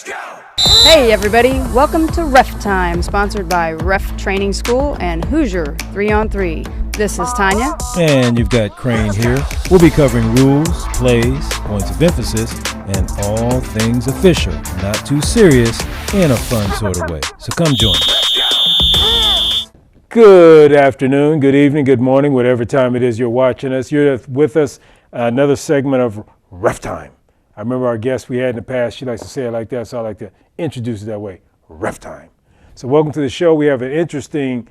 Hey everybody, welcome to RefTime, sponsored by Ref Training School and Hoosier 3-on-3. This is Tanya. And you've got Crane here. We'll be covering rules, plays, points of emphasis, and all things official, not too serious, in a fun sort of way. So come join us. Good afternoon, good evening, good morning, whatever time it is you're watching us. You're with us, another segment of RefTime. I remember our guest we had in the past, she likes to say it like that, so I like to introduce it that way, RefTime. So welcome to the show. We have an interesting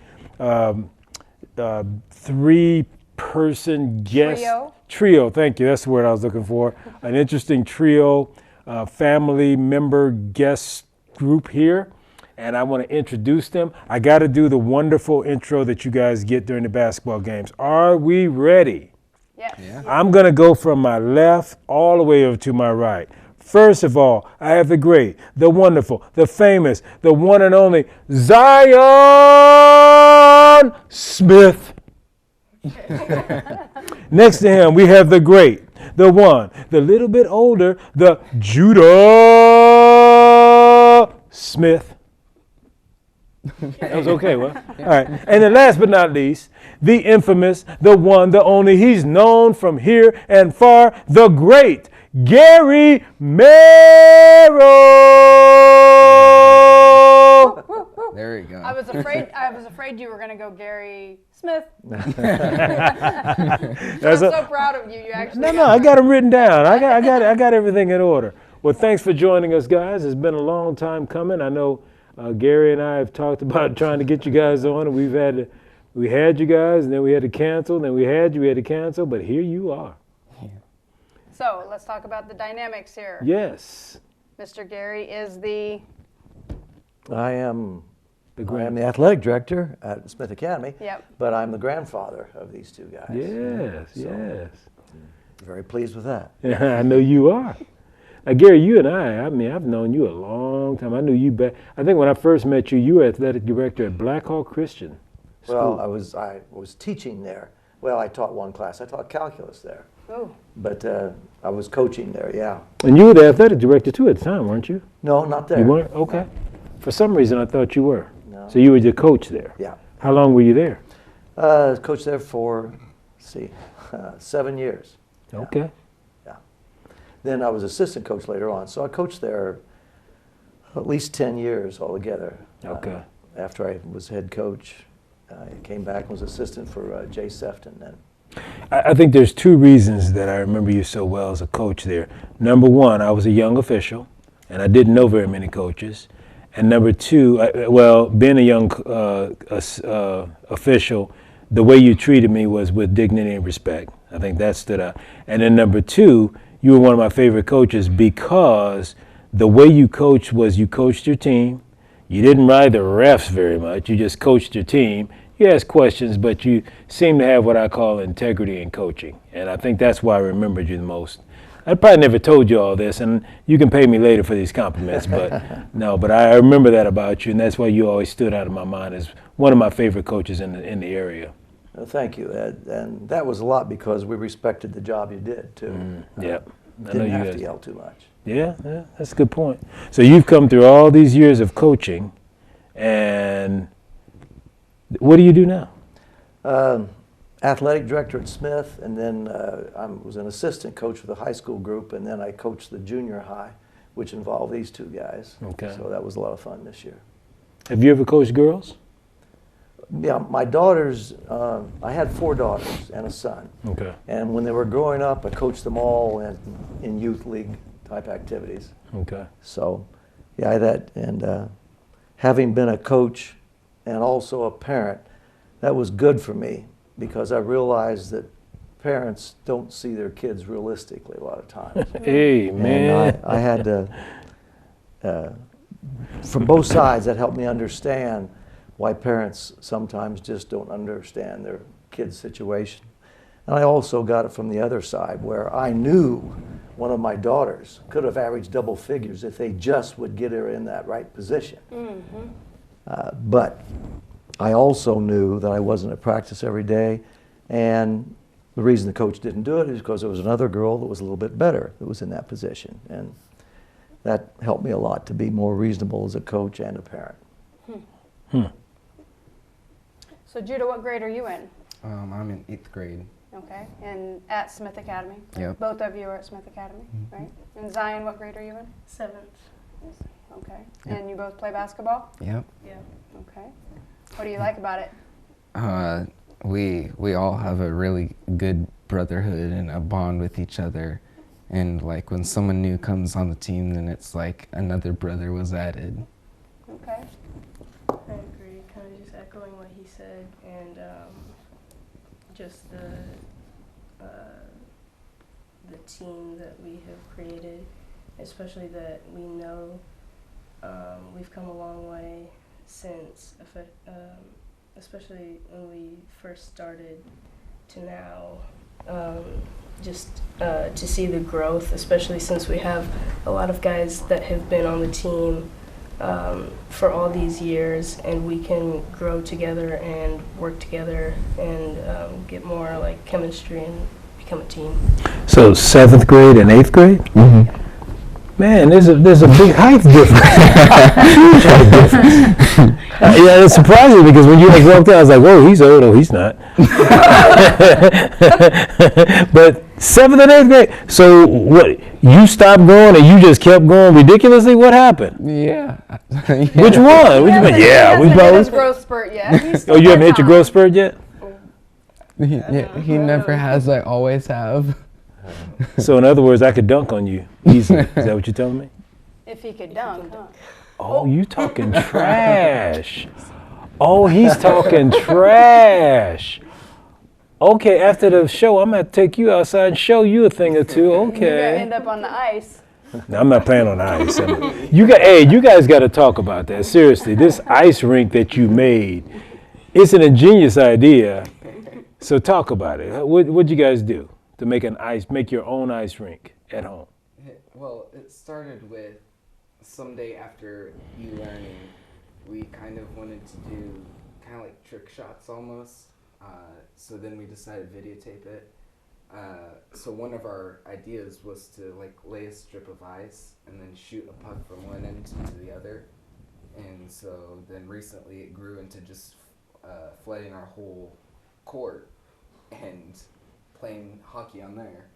three-person guest. Trio, thank you, that's the word I was looking for. An interesting trio, family member guest group here. And I want to introduce them. I got to do the wonderful intro that you guys get during the basketball games. Are we ready? Yes. Yeah. I'm going to go from my left all the way over to my right. First of all, I have the great, the wonderful, the famous, the one and only Zion Smith. Next to him, we have the great, the one, the little bit older, the Judah Smith. That was okay, what? All right. And then last but not least, the infamous, the one, the only, he's known from here and far, the great Gary Merrell. There you go. I was afraid you were going to go Gary Smith. I'm so proud of you. You actually. No, I got them written down. I got everything in order. Well, thanks for joining us, guys. It's been a long time coming. I know Gary and I have talked about trying to get you guys on, and we had you guys, and then we had to cancel, and then we had to cancel, but here you are. So let's talk about the dynamics here. Yes. Mr. Gary is the. I am the athletic director at Smith Academy, Yep. but I'm the grandfather of these two guys. Yes. Very pleased with that. I know you are. Gary, you and I mean, I've known you a long time. I knew you back. I think when I first met you, you were athletic director at Blackhawk Christian School. Well, I was teaching there. Well, I taught one class. I taught calculus there. Oh. But I was coaching there, yeah. And you were the athletic director too at the time, weren't you? No, not there. You weren't? Okay. For some reason, I thought you were. No. So you were the coach there? Yeah. How long were you there? Coached there for, 7 years. Yeah. Okay. Then I was assistant coach later on. So I coached there at least 10 years altogether. Okay. After I was head coach, I came back and was assistant for S.A.F.E. and then. I think there's two reasons that I remember you so well as a coach there. Number one, I was a young official, and I didn't know very many coaches. And number two, being a young official, the way you treated me was with dignity and respect. I think that stood out. And then number two, you were one of my favorite coaches because the way you coached was you coached your team. You didn't ride the refs very much. You just coached your team. You asked questions, but you seemed to have what I call integrity in coaching. And I think that's why I remembered you the most. I probably never told you all this, and you can pay me later for these compliments, but but I remember that about you, and that's why you always stood out in my mind as one of my favorite coaches in the area. Well, thank you, Ed. And that was a lot because we respected the job you did, too. Yep. Didn't have to yell too much. Yeah, that's a good point. So you've come through all these years of coaching, and what do you do now? Athletic director at Smith, and then I was an assistant coach for the high school group, and then I coached the junior high, which involved these two guys. Okay. So that was a lot of fun this year. Have you ever coached girls? Yeah, my daughters, I had 4 daughters and a son. Okay. And when they were growing up, I coached them all in youth league type activities. Okay. So, yeah, having been a coach and also a parent, that was good for me because I realized that parents don't see their kids realistically a lot of times. Hey, man. And I had to, from both sides, that helped me understand why parents sometimes just don't understand their kid's situation. And I also got it from the other side where I knew one of my daughters could have averaged double figures if they just would get her in that right position. Mm-hmm. But I also knew that I wasn't at practice every day, and the reason the coach didn't do it is because there was another girl that was a little bit better that was in that position. And that helped me a lot to be more reasonable as a coach and a parent. So Judah, what grade are you in? I'm in 8th grade. Okay, and at Smith Academy? Yep. Both of you are at Smith Academy, right? And Zion, what grade are you in? 7th. Okay. Yep. And you both play basketball? Yep. Yeah. Okay. What do you like about it? We all have a really good brotherhood and a bond with each other. And like when someone new comes on the team, then it's like another brother was added. Okay. I agree, kind of just echoing what he said, and just the team that we have created, especially that we know we've come a long way since, especially when we first started to now. Just to see the growth, especially since we have a lot of guys that have been on the team for all these years, and we can grow together and work together and get more like chemistry and become a team. So 7th grade and 8th grade? Mm-hmm. Man, there's a big height difference. Huge height difference. Yeah, it's surprising because when you walked out, I was like, whoa, he's old. Oh, he's not. But 7th and 8th grade. So what? You stopped going and you just kept going ridiculously? What happened? Yeah. Which one? Which one? He hasn't hit his both. growth spurt yet. He's still Oh, you haven't got hit your time. growth spurt yet? He never has. I always have. So in other words, I could dunk on you easily. Is that what you're telling me? If he could dunk, huh? Oh, you talking trash. Oh, he's talking trash. Okay, after the show, I'm going to take you outside and show you a thing or two. You're gonna Okay. end up on the ice. No, I'm not playing on ice. You guys got to talk about that. Seriously, this ice rink that you made, it's an ingenious idea. So talk about it. What'd you guys do to make your own ice rink at home? Well, it started with someday after e-learning, we kind of wanted to do kind of like trick shots almost. So then we decided to videotape it. So one of our ideas was to like lay a strip of ice and then shoot a puck from one end to the other. And so then recently it grew into just flooding our whole court and playing hockey on there.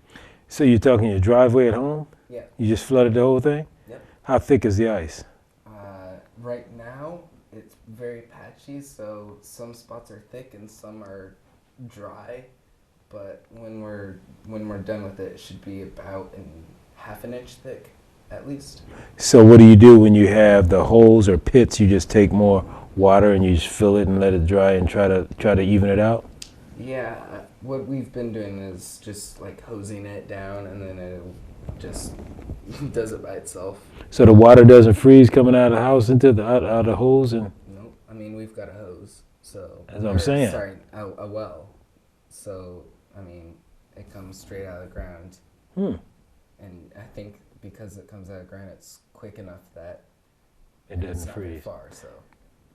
So you're talking your driveway at home? Yeah. You just flooded the whole thing? Yep. How thick is the ice? Right now, it's very patchy, so some spots are thick and some are dry. But when we're done with it, it should be about half an inch thick, at least. So what do you do when you have the holes or pits? You just take more water and you just fill it and let it dry and try to even it out? Yeah, what we've been doing is just like hosing it down, and then it just does it by itself. So the water doesn't freeze coming out of the house into the out of the holes? And Nope. I mean, we've got a hose, so that's what I'm saying. Sorry, a well. So I mean, it comes straight out of the ground. And I think because it comes out of the ground, it's quick enough that it it's doesn't not very freeze. far. So.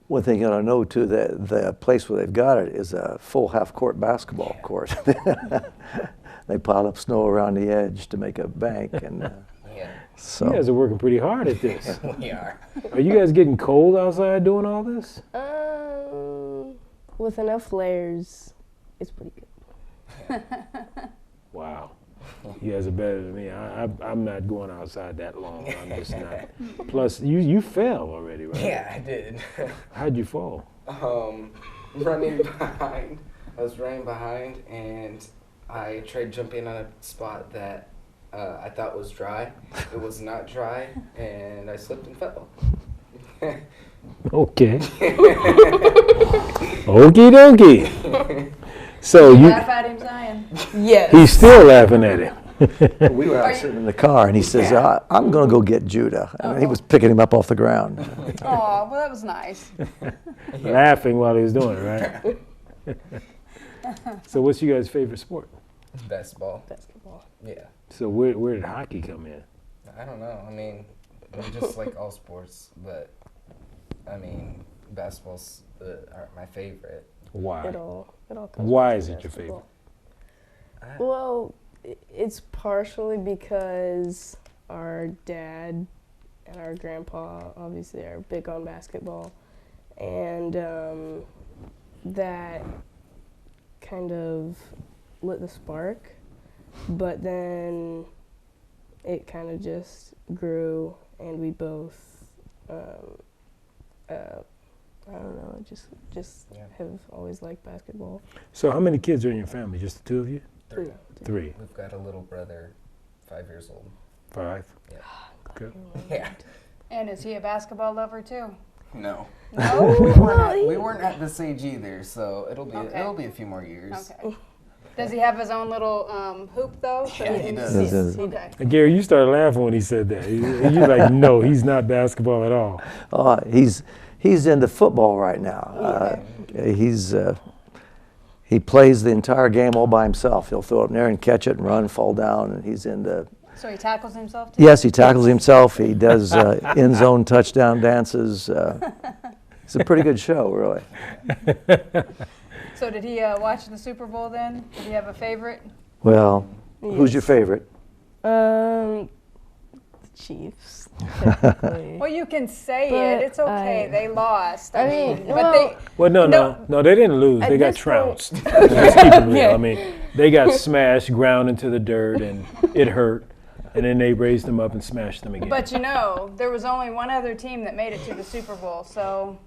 One thing you gotta know too, that the place where they've got it is a full half-court basketball court. They pile up snow around the edge to make a bank, and Yeah, so. You guys are working pretty hard at this. we are. Are you guys getting cold outside doing all this? With enough layers, it's pretty good. Wow. You guys are better than me. I'm not going outside that long. I'm just not. Plus, you fell already, right? Yeah, I did. How'd you fall? Running behind. I was running behind, and I tried jumping on a spot that I thought was dry. It was not dry, and I slipped and fell. Okay. Okie dokie. So you, Laugh at him, Zion. Yes. he's still laughing at him. We were out sitting in the car, and he says, I'm going to go get Judah. And he was picking him up off the ground. Oh, well, that was nice. Laughing while he was doing it, right? So what's you guys' favorite sport? Basketball. Basketball. Yeah. So where did hockey come in? I don't know. I mean, we just like all sports, but I mean, basketball's my favorite. Why? It all comes Why back is to it your basketball. favorite? Well, it's partially because our dad and our grandpa obviously are big on basketball, and that kind of lit the spark, but then it kind of just grew, and we both, I don't know, just have always liked basketball. So how many kids are in your family? Just the two of you? Three. Three. We've got a little brother, 5 years old. 5? Yeah. Good. Yeah. And is he a basketball lover too? No. No? We weren't at this age either, so it'll be a few more years. Okay. Does he have his own little hoop though? So Yeah, you he can does. see- Okay. And Gary, you started laughing when he said that. You're like, no, he's not basketball at all. He's into football right now. He plays the entire game all by himself. He'll throw it in there and catch it and run, fall down, and he's into. So he tackles himself too? Yes, he tackles himself. He does end zone touchdown dances. It's a pretty good show, really. So did he watch the Super Bowl then? Did he have a favorite? Well, who's your favorite? The Chiefs, technically. Well, you can say But it. It's okay. They lost. I mean, but well, they. Well, no, they didn't lose. At They got this point- trounced. Let's keep it real. Yeah. I mean, they got smashed, ground into the dirt, and it hurt. And then they raised them up and smashed them again. But there was only one other team that made it to the Super Bowl. So,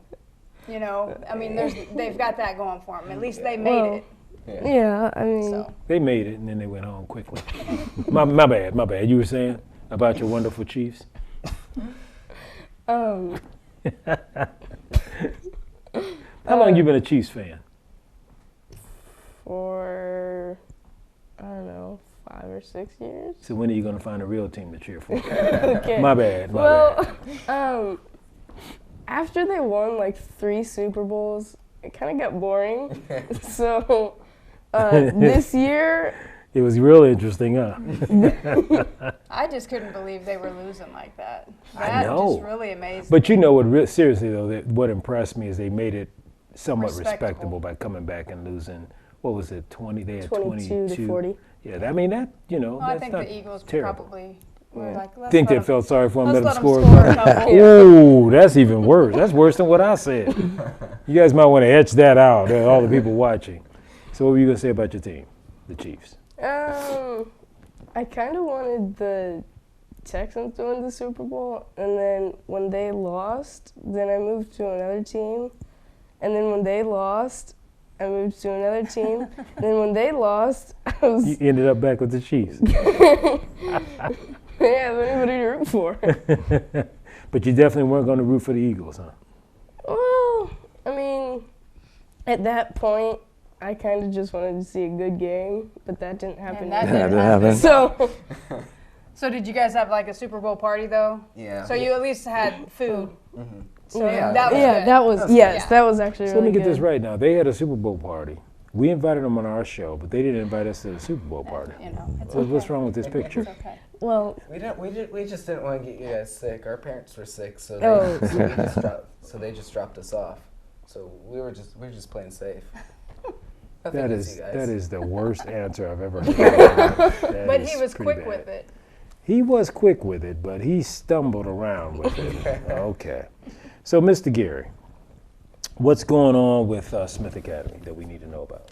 I mean, they've got that going for them. At least they made it. Yeah, I mean, So. They made it, and then they went home quickly. my bad. You were saying about your wonderful Chiefs? um, How long you been a Chiefs fan? for, I don't know, 5 or 6 years. So when are you going to find a real team to cheer for? Okay. My bad. After they won like 3 Super Bowls, it kind of got boring. So this year, It was real interesting, huh? I just couldn't believe they were losing like that. I That know. just really amazed But me. you know what? Seriously though, what impressed me is they made it somewhat Respectable. respectable by coming back and losing. What was it? 20? They had 22 to 40. Yeah, I mean that. Well, I that's think not the Eagles terrible. probably were like, let's Think let they 'em- felt sorry for him, let's let them let 'em score. score a couple. Ooh, that's even worse. That's worse than what I said. You guys might want to etch that out. All the people watching. So what were you gonna say about your team, the Chiefs? I kind of wanted the Texans to win the Super Bowl, and then when they lost, then I moved to another team, and then when they lost, I moved to another team, and then when they lost, I was You ended up back with the Chiefs. yeah, anybody to root for. But you definitely weren't going to root for the Eagles, huh? Well, I mean, at that point, I kind of just wanted to see a good game, but that didn't happen. And that either. didn't didn't happen. So, So did you guys have like a Super Bowl party though? Yeah. So you at least had food. So Yeah. that was yeah, good. that was, That's yes, good. that was actually So really let me get good. this right now. They had a Super Bowl party. We invited them on our show, but they didn't invite us to the Super Bowl party. It's What's okay. wrong with this picture? It's okay. Well, We just didn't want to get you guys sick. Our parents were sick, so Oh. they just dropped us off. So we were just playing safe. Nothing That against is you guys. that is the worst answer I've ever heard. But he was quick with it. He was quick with it, but he stumbled around with it. Okay. So, Mr. Gary, what's going on with Smith Academy that we need to know about?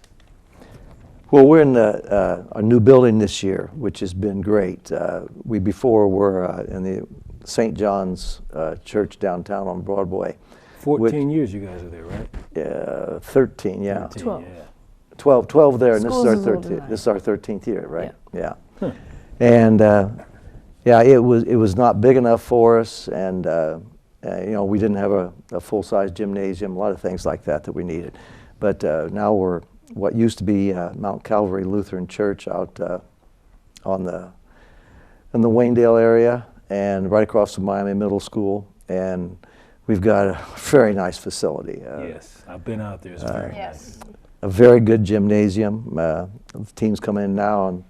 Well, we're in a new building this year, which has been great. We before were in the St. John's Church downtown on Broadway. 14 years you guys are there, right? 13, yeah. 13, 12. yeah. 12 there, and this is School's our is older 13th. than I This is our 13th year, right? Yeah. Huh. And yeah, it was not big enough for us, and we didn't have a full-size gymnasium, a lot of things like that we needed. But now we're what used to be Mount Calvary Lutheran Church out in the Waynedale area, and right across from Miami Middle School, and we've got a very nice facility. Yes, I've been out there. It's very Yes. A very good gymnasium. Teams come in now, and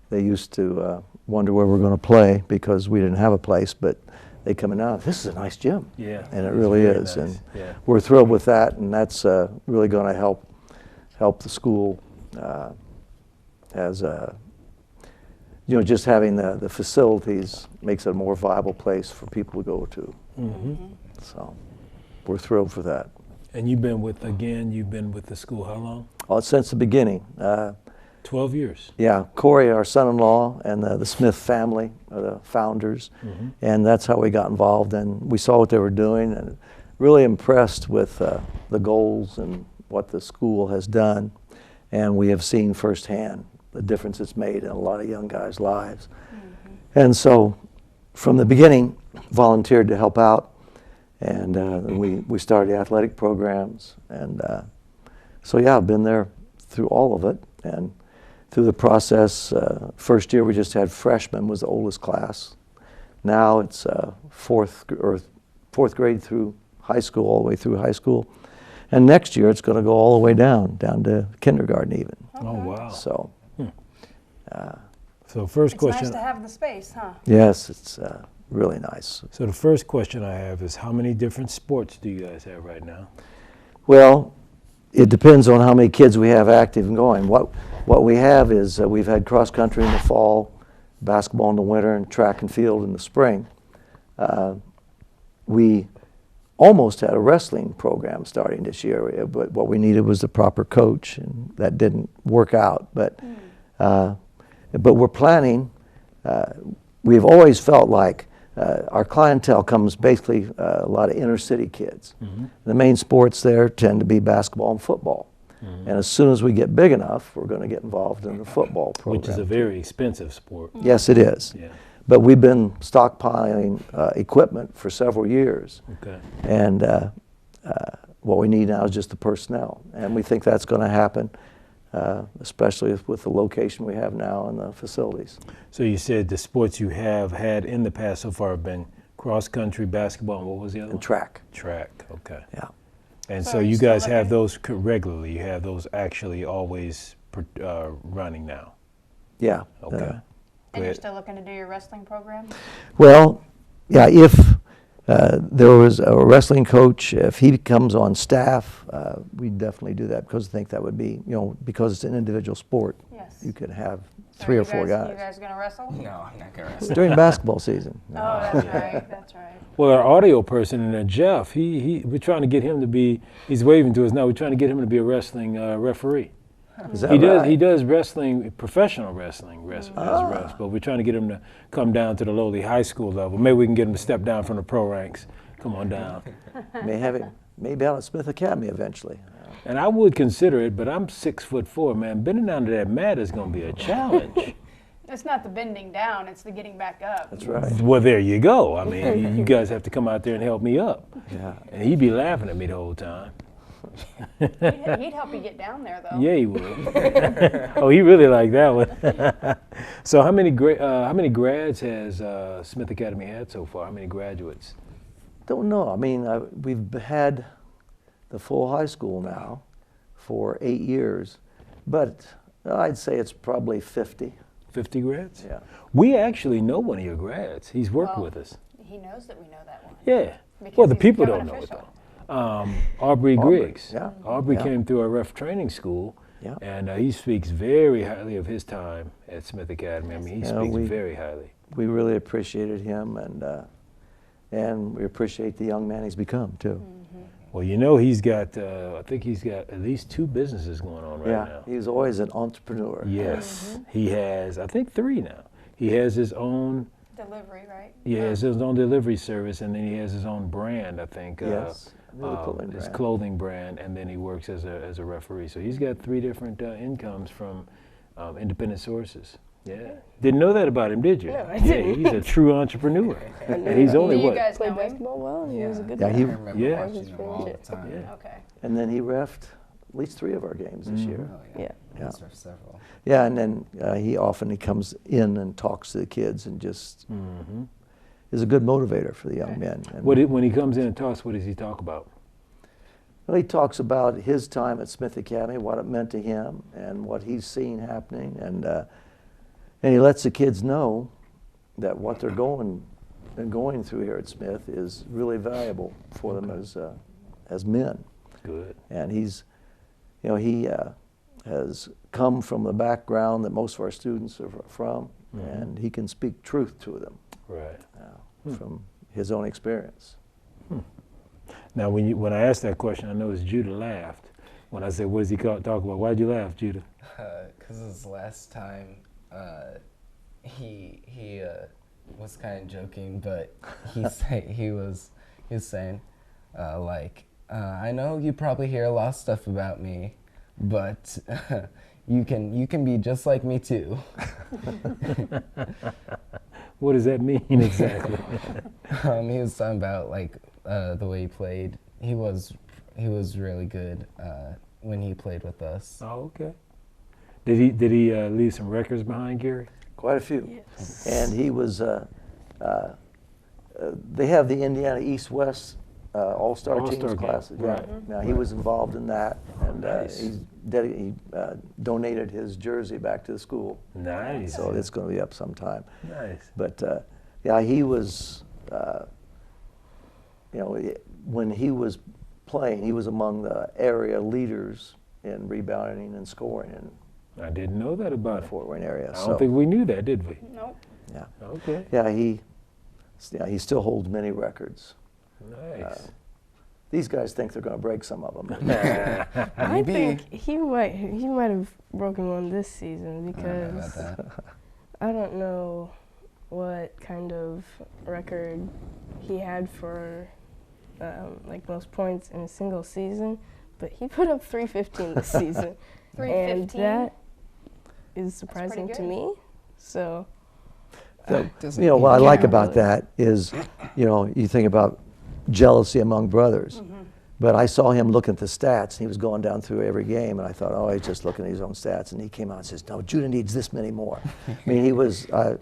they used to wonder where we're going to play because we didn't have a place, but they come in now, this is a nice gym. Yeah. And it it's really very is. nice. And yeah. we're thrilled with that, and that's really going to help the school as you know, just having the facilities makes it a more viable place for people to go to. So we're thrilled for that. And you've been with the school how long? Since the beginning. 12 years. Yeah, Corey, our son-in-law, and the Smith family are the founders, and that's how we got involved. And we saw what they were doing, and really impressed with the goals and what the school has done. And we have seen firsthand the difference it's made in a lot of young guys' lives. And so, from the beginning, volunteered to help out, and we started the athletic programs. And so, yeah, I've been there through all of it, and through the process. First year we just had freshmen, was the oldest class. Now it's fourth grade through high school, all the way through high school. And next year it's going to go all the way down to kindergarten even. Oh, wow. So, So first It's question. nice to have the space, huh? yes, it's really nice. So the first question I have is, how many different sports do you guys have right now? Well, it depends on how many kids we have active and going. What we have is we've had cross country in the fall, basketball in the winter, and track and field in the spring. We almost had a wrestling program starting this year, but what we needed was the proper coach, and that didn't work out. But we're planning. We've always felt like our clientele comes basically a lot of inner city kids. The main sports there tend to be basketball and football. And as soon as we get big enough, we're going to get involved in the football program. Which is a very expensive sport. Yes, it is. Yeah. But we've been stockpiling equipment for several years. Okay. And what we need now is just the personnel. And we think that's going to happen, especially with the location we have now and the facilities. So you said the sports you have had in the past so far have been cross country, basketball, and what was the other And one? track. Track, okay. Yeah. And So so are you you still guys have looking- those regularly. You have those actually always running now. Yeah. Okay. And you're Great. still looking to do your wrestling program? Well, yeah, if there was a wrestling coach, if he comes on staff, we'd definitely do that, because I think that would be, because it's an individual sport, Yes. you could have So three you or four You guys. guys gonna wrestle? No, I'm not gonna wrestle. During basketball season. Oh, that's right, that's right. Well, our audio person, Jeff, we're trying to get him to be, he's waving to us now, we're trying to get him to be a wrestling referee. Is that He right? does wrestling, professional wrestling as refs, but we're trying to get him to come down to the lowly high school level. Maybe we can get him to step down from the pro ranks. Come on down. May have him maybe out at Smith Academy eventually. And I would consider it, but I'm 6'4", man. Bending down to that mat is going to be a challenge. It's not the bending down, it's the getting back up. That's right. Well, there you go. I mean, you guys have to come out there and help me up. Yeah. And he'd be laughing at me the whole time. He'd help you get down there, though. Yeah, he would. Oh, he really liked that one. So how many grads has Smith Academy had so far? How many graduates? Don't know. I mean, we've had the full high school now for 8 years, but I'd say it's probably 50. 50 grads? Yeah. We actually know one of your grads. He's worked Well, with us. He knows that we know that one. Yeah. Because Well, the he's people become don't an know it official. though. Aubrey Aubrey, Griggs. yeah. Aubrey Yeah. came through our ref training school, Yeah. and he speaks very highly of his time at Smith Academy. I mean, he Yeah, speaks we- very highly. We really appreciated him, and we appreciate the young man he's become too. Well, he's got, I think he's got at least 2 businesses going on right Yeah, now. he's always an entrepreneur. Yes, he has, I think 3 now. He has his own, Delivery, right? he has his own delivery service, and then he has his own brand, I think. Yes, really clothing his brand. clothing brand, and then he works as a referee. So he's got 3 different incomes from independent sources. Yeah, didn't know that about him, did you? No, I Yeah, didn't. he's a true entrepreneur, and he's only Do you what? guys Played know him? basketball well, and he was a good Yeah, guy. he- I remember Yeah. watching him all the time. Yeah. Okay. And then he refed at least 3 of our games this year. Oh, yeah. Yeah. He's refed several. Yeah, and then he comes in and talks to the kids and just is a good motivator for the young men. And When he comes in and talks, what does he talk about? well, he talks about his time at Smith Academy, what it meant to him, and what he's seen happening, and he lets the kids know that what they're going through here at Smith is really valuable for them as men. Good. And he has come from the background that most of our students are from, and he can speak truth to them Right. from his own experience. Now, when I asked that question, I noticed Judah laughed. When I said, what does he talk about? Why'd you laugh, Judah? Because his last time, he was kind of joking, but he was saying, I know you probably hear a lot of stuff about me, but you can be just like me too. What does that mean exactly? He was talking about the way he played. He was really good when he played with us. Oh, okay. Did he leave some records behind, Gary? Quite a few. Yes. And he was, they have the Indiana East-West All-Star All-Star teams game, classes. right. Yeah. Now, he was involved in that, and Nice. he donated his jersey back to the school. Nice. So it's going to be up sometime. Nice. But yeah, he was, when he was playing, he was among the area leaders in rebounding and scoring in I didn't know that about the him. Fort Wayne area. I don't think we knew that, did we? Nope. Yeah, Okay. yeah, he still holds many records. Nice. These guys think they're going to break some of them. I think he might have broken one this season I don't know about because that. I don't know what kind of record he had for most points in a single season, but he put up 315 this season. And 315. that is surprising to good. me. So What I like Yeah. about that is, you think about jealousy among brothers. But I saw him looking at the stats, and he was going down through every game, and I thought, oh, he's just looking at his own stats. And he came out and says, no, Judah needs this many more. I mean, he was, I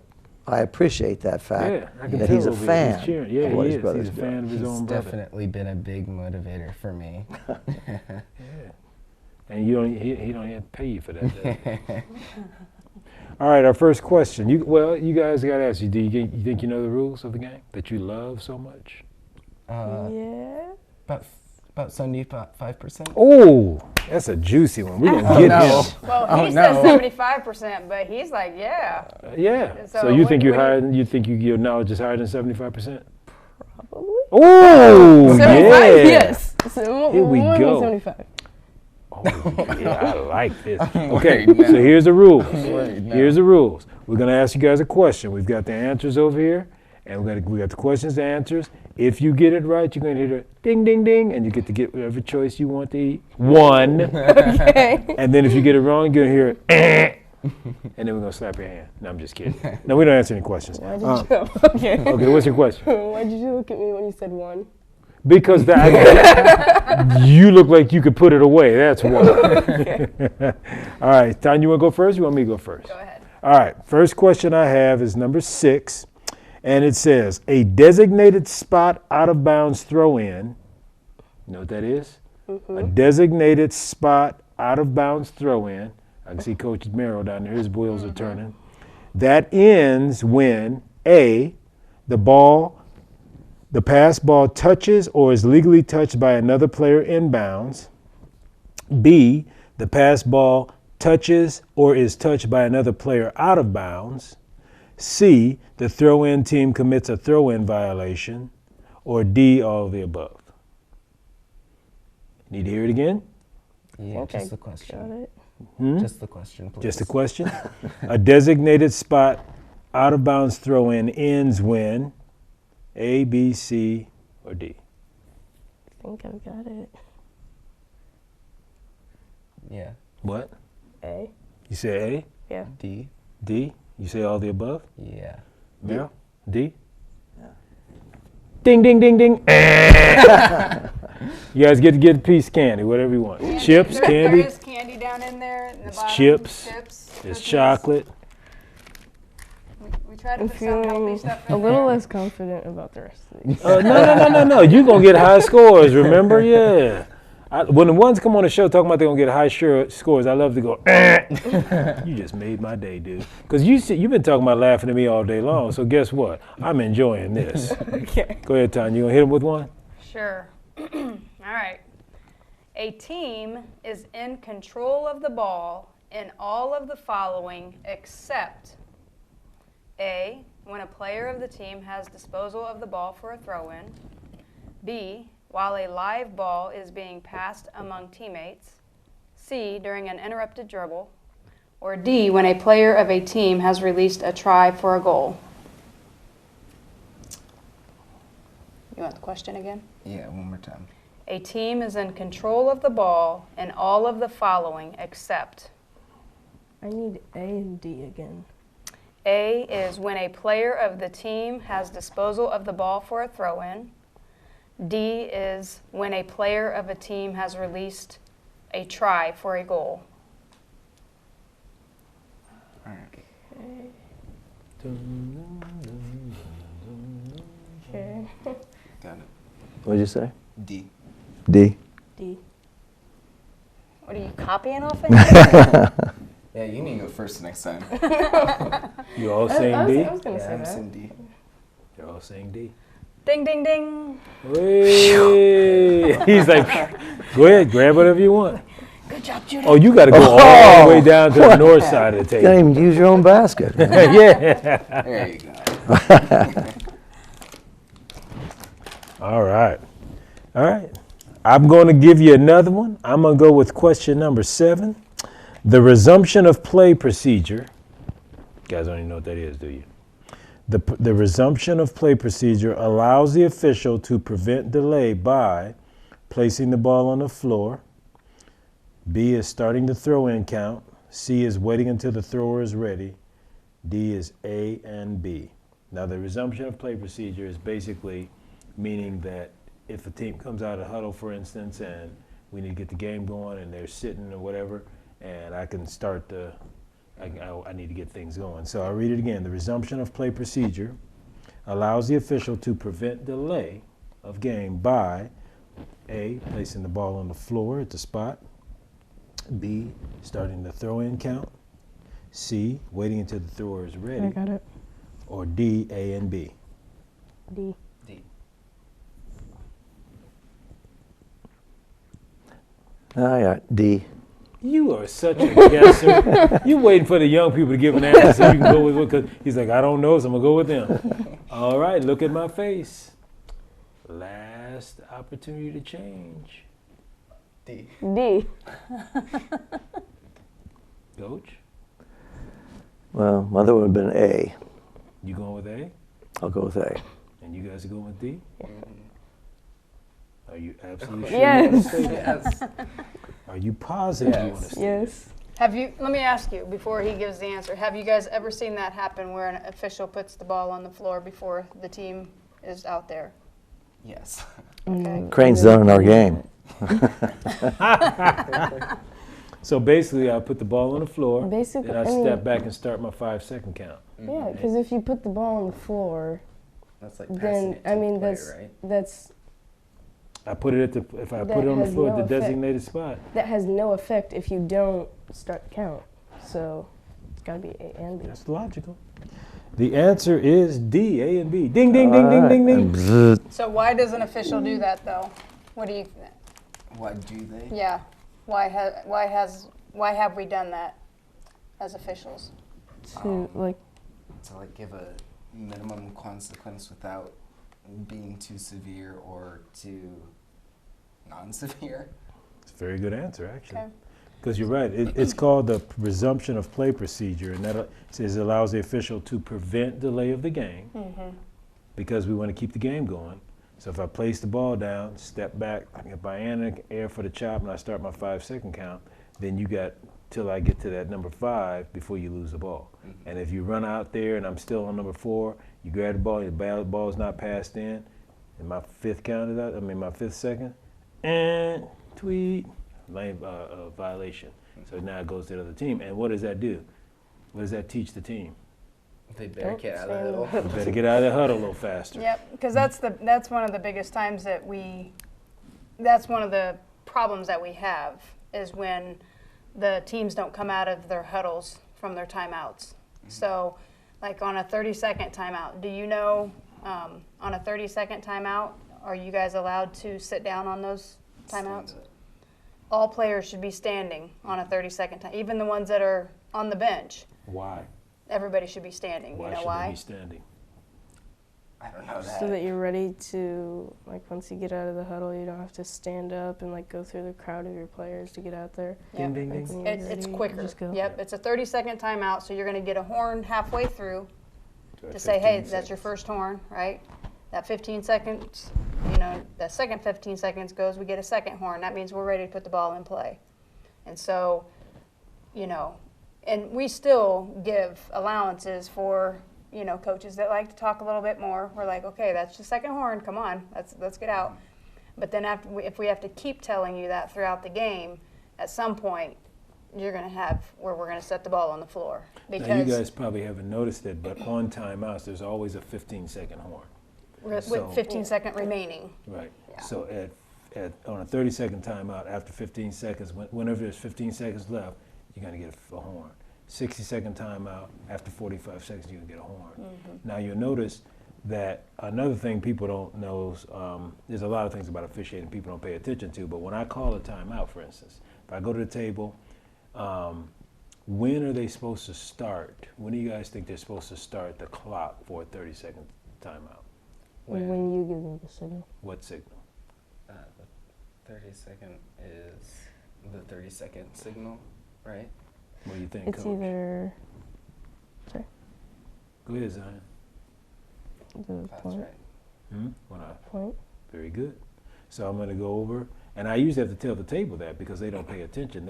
apprappreciate that fact, Yeah, I can that tell he's a over here. fan He's cheering. Yeah, of what he his is. brother's He's a doing. fan of his He's own brother. definitely been a big motivator for me. Yeah. And he don't even pay you for that. does he? All right, our first question. You guys got to ask you. You think you know the rules of the game that you love so much? yeah. About 75%. Oh, that's a juicy one. We're gonna get no. him. Well, he no. says 75%, but he's like, yeah. Yeah. So So you what- think you're what do you- higher? You think your knowledge is higher than 75%? Probably. Oh, 75? yeah. Yes. So Here we more than go. 75. Oh, yeah, I like this. I'm Okay, worried now. so here's the rules. worried now. Here's the rules. We're gonna ask you guys a question. We've got the answers over here, and we got the questions, the answers. If you get it right, you're gonna hit a ding, ding, ding, and you get to get whatever choice you want to eat. One. Okay. And then if you get it wrong, you're gonna hear and then we're gonna slap your hand. No, I'm just kidding. No, we don't answer any questions. Why did you? Okay. Okay, what's your question? Why did you look at me when you said one? Because you look like you could put it away. That's why. All right, Tanya, you want to go first? You want me to go first? Go ahead. All right, first question I have is number 6, and it says, a designated spot out of bounds throw in. You know what that is? A designated spot out of bounds throw in. I can see Coach Merrell down there. His wheels are turning. That ends when A, the pass ball touches or is legally touched by another player in bounds. B, the pass ball touches or is touched by another player out of bounds. C, the throw-in team commits a throw-in violation. Or D, all of the above. Need to hear it again? Yeah, Okay. just the question. Got it. Just the question, please. Just a question. A designated spot out of bounds throw-in ends when A, B, C, or D. I think I've got it. Yeah. What? A. You say A, Yeah. D. D? You say all the above? Yeah. Meryl? D? Ding, ding, ding, ding. You guys get to get a piece of candy, whatever you want. Chips, There candy, is candy down in there. In the It's bottom. chips. Chips. there's cookies. chocolate. We try to I'm put some healthy feeling stuff in a little there. less confident about the rest of these. No. You're going to get high scores, remember? Yeah. When the ones come on the show talking about they're going to get high scores, I love to go, You just made my day, dude. Because you've been talking about laughing at me all day long, so guess what? I'm enjoying this. Okay. Go ahead, Tanya. You going to hit him with one? Sure. All right. A team is in control of the ball in all of the following except A, when a player of the team has disposal of the ball for a throw-in. B, while a live ball is being passed among teammates. C, during an interrupted dribble. Or D, when a player of a team has released a try for a goal. You want the question again? Yeah, one more time. A team is in control of the ball in all of the following except. I need A and D again. A is when a player of the team has disposal of the ball for a throw-in. D is when a player of a team has released a try for a goal. All right. Okay. Got it. What did you say? D. D. D. What are you copying off of here? Yeah, you need to go first next time. You all saying D? I was going to Yeah, say I'm that. saying D. You're all saying D. Ding, ding, ding. Hey. He's like, go ahead, grab whatever you want. Good job, Judah. Oh, you got to go all the way down to the north side of the You can't table. even use your own basket. Yeah. There you go. All right. All right. I'm going to give you another one. I'm going to go with question number 7. The resumption of play procedure. You guys don't even know what that is, do you? The resumption of play procedure allows the official to prevent delay by placing the ball on the floor. B is starting the throw-in count. C is waiting until the thrower is ready. D is A and B. Now, the resumption of play procedure is basically meaning that if a team comes out of huddle, for instance, and we need to get the game going and they're sitting or whatever, and I can start I need to get things going. So I'll read it again. The resumption of play procedure allows the official to prevent delay of game by A, placing the ball on the floor at the spot. B, starting the throw-in count. C, waiting until the thrower is ready. I got it. Or D, A, and B. D. D. I got D. You are such a guesser. You waiting for the young people to give an answer so you can go with it. Because he's like, I don't know, so I'm going to go with them. All right, look at my face. Last opportunity to change. D. D. Coach, Well, mother would have been A. you going with A? I'll go with A. And you guys are going with D? Mm-hmm. Are you absolutely sure Yes. you want to stay there? Yes. Are you positive you want to Yes. stay Yes. Let me ask you before he gives the answer, have you guys ever seen that happen where an official puts the ball on the floor before the team is out there? Yes. Okay. Crane's done in our game. So basically, I put the ball on the floor, Basically, then I I mean- step back and start my 5-second count. Yeah, because if you put the ball on the floor, That's like passing then it to I the mean player, that's I put it at the, if I That put it on the has floor no at the effect. designated spot. that has no effect if you don't start the count. So it's got to be A and B. That's logical. The answer is D, A and B. Ding, ding, ding, ding, ding, ding. Bzzzt. So why does an official do that though? What do you? Why do they? Yeah. Why have we done that as officials? To like To like give a minimum consequence without being too severe or too non-severe. It's a very good answer, actually. Okay. Because you're right. It's called the resumption of play procedure, and that says it allows the official to prevent delay of the game because we want to keep the game going. So if I place the ball down, step back, if I air for the chop, and I start my 5-second count, then you got till I get to that number 5 before you lose the ball. And if you run out there and I'm still on number 4, you grab the ball, the ball's not passed in, and my 5th count is out, my 5th second, and tweet, lane violation. So now it goes to the other team. And what does that do? What does that teach the team? They better Don't get out stay in of the the You better get out of the huddle a little faster. Yep. Because that's one of the biggest times that that's one of the problems that we have is when the teams don't come out of their huddles from their timeouts. So, like on a 30-second timeout, do you know on a 30-second timeout, are you guys allowed to sit down on those timeouts? All players should be standing on a 30-second time, even the ones that are on the bench. Why? everybody should be standing. Why You know should why? they be standing? I don't know that. So that you're ready to, like, once you get out of the huddle, you don't have to stand up and, like, go through the crowd of your players to get out there. Yep. Ding, Like, ding. when you're It's ready, you quicker. just go. Yep, it's a 30-second timeout, so you're going to get a horn halfway through So to at say, hey, 15 that's your seconds. first horn, right? That 15 seconds, you know, the second 15 seconds goes, we get a second horn. That means we're ready to put the ball in play. And so, you know, and we still give allowances for, you know, coaches that like to talk a little bit more. We're like, okay, that's the second horn. Come on, let's get out. But then if we have to keep telling you that throughout the game, at some point, you're going to have where we're going to set the ball on the floor. Because Now, you guys probably haven't noticed it, but on timeouts, there's always a 15-second horn. with So- 15-second remaining. Right. Yeah. So on a 30-second timeout, after 15 seconds, whenever there's 15 seconds left, you're going to get a horn. 60-second timeout, after 45 seconds, you're going to get a horn. Mm-hmm. Now, you'll notice that another thing people don't know is there's a lot of things about officiating people don't pay attention to, but when I call a timeout, for instance, if I go to the table, when are they supposed to start? When do you guys think they're supposed to start the clock for a 30-second timeout? When you give me the signal. What signal? The 30-second is the 30-second signal, right? What do you think, It's Coach? either Go ahead, Zion. the That's point, right. When I point. Very good. So I'm going to go over, and I usually have to tell the table that because they don't pay attention.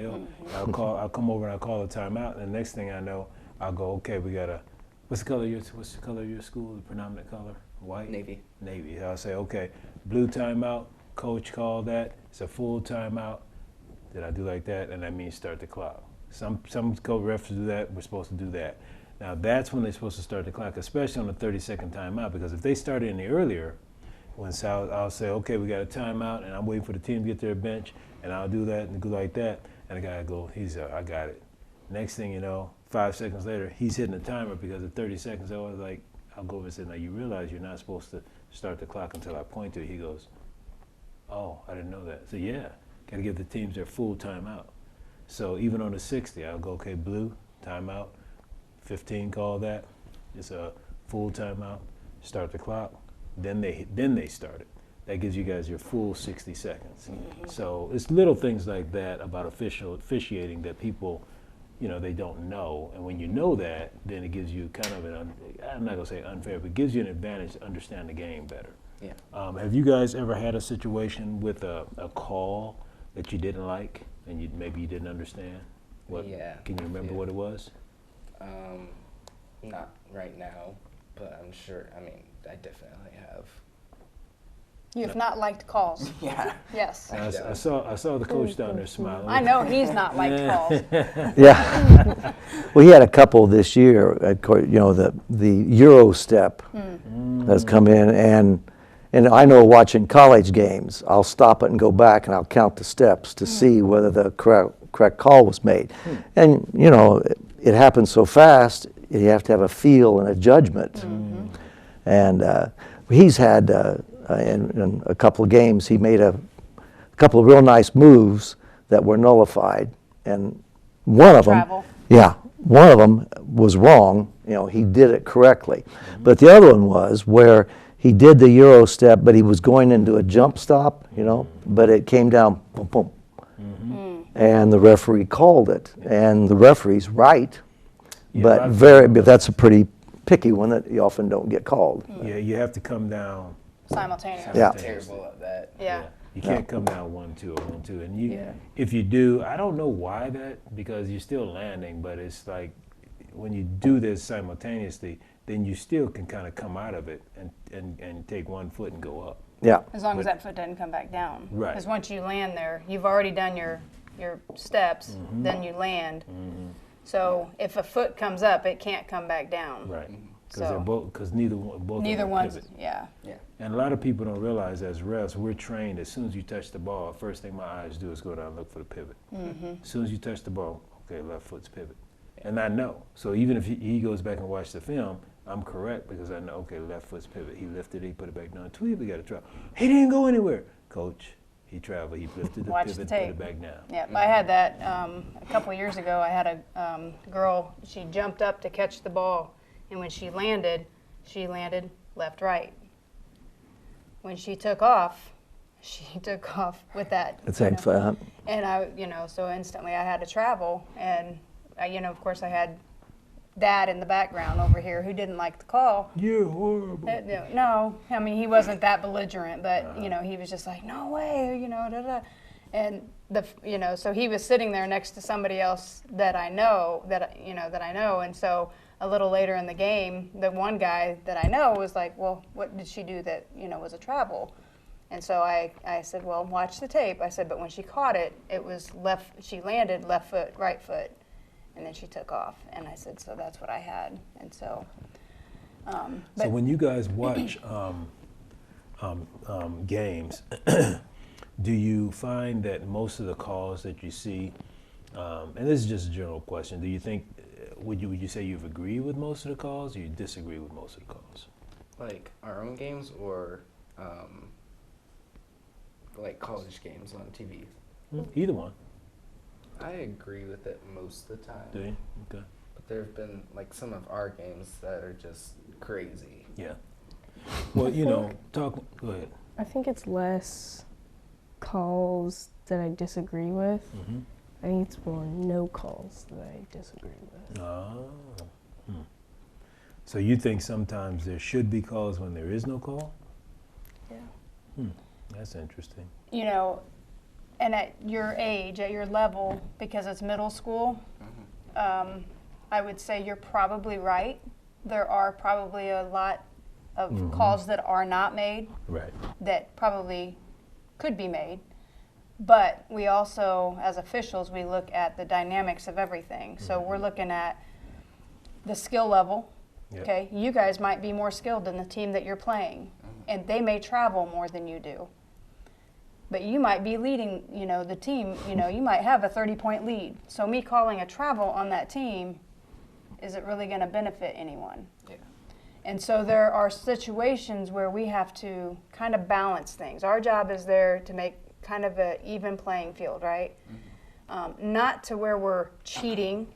I'll come over and I'll call a timeout, and the next thing I know, I'll go, okay, we got what's the color of your school? The predominant color? White? Navy. Navy. I'll say, okay, blue timeout. Coach called that. It's a full timeout. Did I do like that? And that means start the clock. Some refs do that. We're supposed to do that. Now that's when they're supposed to start the clock, especially on a 30-second timeout, because if they started any earlier, I'll say, okay, we got a timeout, and I'm waiting for the team to get to their bench, and I'll do that and go like that, and the guy will go, I got it. Next thing you know, 5 seconds later, he's hitting the timer because at 30 seconds, I'll go over and say, now you realize you're not supposed to start the clock until I point to it. He goes, oh, I didn't know that. So yeah, got to give the teams their full timeout. So even on the 60, I'll go, okay, blue, timeout, 15, call that. It's a full timeout, start the clock. Then they start it. That gives you guys your full 60 seconds. Mm-hmm. So it's little things like that about officiating that people, they don't know. And when you know that, then it gives you kind of I'm not gonna say unfair, but it gives you an advantage to understand the game better. Yeah. Have you guys ever had a situation with a call that you didn't like and maybe you didn't understand? Yeah. Can you remember Yeah. what it was? Not right now, but I'm sure, I definitely have. You have not liked calls. Yeah. Yes. And I saw the coach down there smiling. I know he's not liked calls. Yeah. We had a couple this year, the Euro step has come in, and I know watching college games, I'll stop it and go back and I'll count the steps to see whether the correct call was made. And, it happens so fast, you have to have a feel and a judgment. And he's had, in a couple of games, he made a couple of real nice moves that were nullified. And one of them, Travel. one of them was wrong. He did it correctly. But the other one was where he did the Euro step, but he was going into a jump stop, but it came down, boom, boom. And the referee called it. And the referee's right, but that's a pretty picky one that you often don't get called. Yeah, you have to come down. Simultaneous. Yeah. I'm terrible at that. Yeah. You can't come down 1-2 or 1-2, and if you do, I don't know why because you're still landing, but it's like when you do this simultaneously, then you still can kind of come out of it and take 1 foot and go up. Yeah. As long as that foot doesn't come back down. Right. Because once you land there, you've already done your steps, then you land. So if a foot comes up, it can't come back down. Right. So- Because neither Neither pivot. yeah. Yeah. And a lot of people don't realize as refs, we're trained as soon as you touch the ball, first thing my eyes do is go down and look for the pivot. As soon as you touch the ball, okay, left foot's pivot. And I know. So even if he goes back and watches the film, I'm correct because I know, okay, left foot's pivot. He lifted it, he put it back down. Tweety got a try. He didn't go anywhere. Coach, He traveled. He lifted the Watch pivot, the put tape. it back down. Yeah, I had that a couple years ago. I had a girl, she jumped up to catch the ball, and when she landed left, right. When she took off with that. It's like fun. And I, so instantly I had to travel, and of course I had Dad in the background over here who didn't like the call. You're horrible. No, I mean he wasn't that belligerent, but he was just like, no way, da da. And so he was sitting there next to somebody else that I know, and so a little later in the game, the one guy that I know was like, well, what did she do that was a travel? And so I said, well, watch the tape. I said, but when she caught it, it was she landed left foot, right foot, and then she took off. And I said, so that's what I had. And so. So when you guys watch games, do you find that most of the calls that you see, and this is just a general question, do you think, would you say you've agreed with most of the calls, or you disagree with most of the calls? Like our own games or like college games on TV? Either one. I agree with it most of the time. Do you? Okay. But there have been like some of our games that are just crazy. Yeah. Well, go ahead. I think it's less calls that I disagree with. Mm-hmm. I think it's more no calls that I disagree with. Oh. So you think sometimes there should be calls when there is no call? Yeah. That's interesting. And at your age, at your level, because it's middle school, I would say you're probably right. There are probably a lot of calls that are not made, Right. that probably could be made. But we also, as officials, we look at the dynamics of everything. So we're looking at the skill level. Yep. Okay, you guys might be more skilled than the team that you're playing, and they may travel more than you do. But you might be leading, the team, you might have a 30-point lead. So me calling a travel on that team, is it really going to benefit anyone? Yeah. And so there are situations where we have to kind of balance things. Our job is there to make kind of an even playing field, right? Not to where we're cheating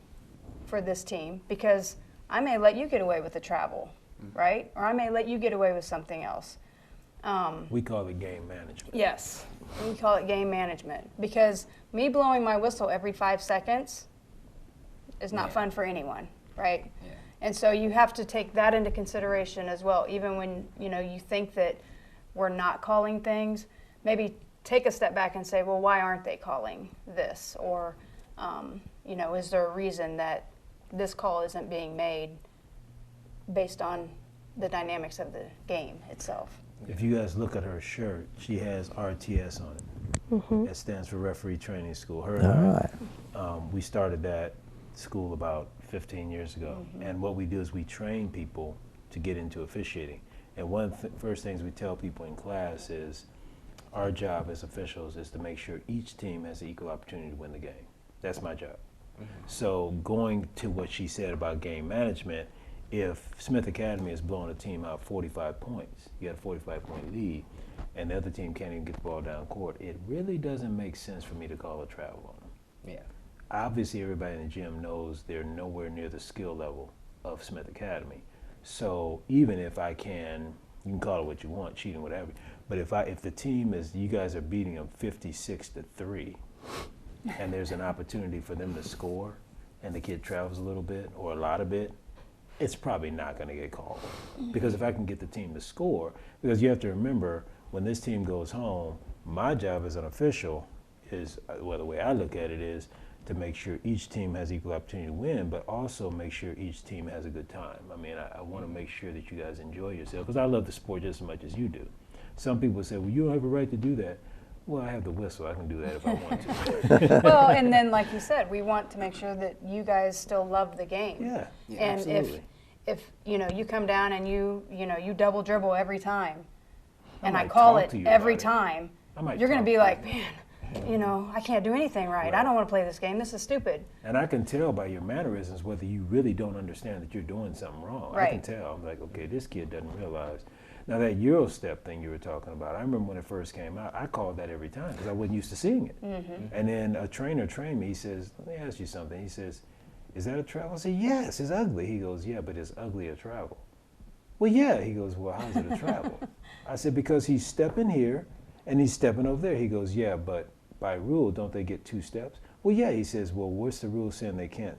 for this team, because I may let you get away with the travel, right? Or I may let you get away with something else. We call it game management. Yes, we call it game management, because me blowing my whistle every 5 seconds is not fun for anyone, right? Yeah. And so you have to take that into consideration as well. Even when you think that we're not calling things, maybe take a step back and say, well, why aren't they calling this? Or is there a reason that this call isn't being made based on the dynamics of the game itself? If you guys look at her shirt, she has RTS on it. That stands for Referee Training School. Her and I, we started that school about 15 years ago. And what we do is we train people to get into officiating. And one of the first things we tell people in class is our job as officials is to make sure each team has an equal opportunity to win the game. That's my job. So going to what she said about game management, if Smith Academy is blowing a team out 45 points, you got a 45-point lead, and the other team can't even get the ball down court, it really doesn't make sense for me to call a travel on them. Yeah. Obviously, everybody in the gym knows they're nowhere near the skill level of Smith Academy. So even if I can, you can call it what you want, cheating, whatever. But if the team is, you guys are beating them 56-3, and there's an opportunity for them to score, and the kid travels a little bit or a lot of it, it's probably not going to get called. Because if I can get the team to score, because you have to remember, when this team goes home, my job as an official is, well, the way I look at it is to make sure each team has equal opportunity to win, but also make sure each team has a good time. I mean, I want to make sure that you guys enjoy yourself, because I love the sport just as much as you do. Some people say, well, you don't have a right to do that. Well, I have the whistle. I can do that if I want to. Well, and then like you said, we want to make sure that you guys still love the game. Yeah, And absolutely. if you come down and you double dribble every time, and I might call talk it to you every about it. time, I might you're going to talk be to like, you. man, I can't do anything right. I don't want to play this game. This is stupid. And I can tell by your mannerisms whether you really don't understand that you're doing something wrong. I can Right. tell. I'm like, okay, this kid doesn't realize. Now that Euro step thing you were talking about, I remember when it first came out, I called that every time because I wasn't used to seeing it. And then a trainer trained me. He says, let me ask you something. He says, is that a travel? I said, yes, it's ugly. He goes, yeah, but it's ugly a travel. Well, yeah. He goes, well, how's it a travel? I said, because he's stepping here and he's stepping over there. He goes, yeah, but by rule, don't they get 2 steps? Well, yeah. He says, well, what's the rule saying they can't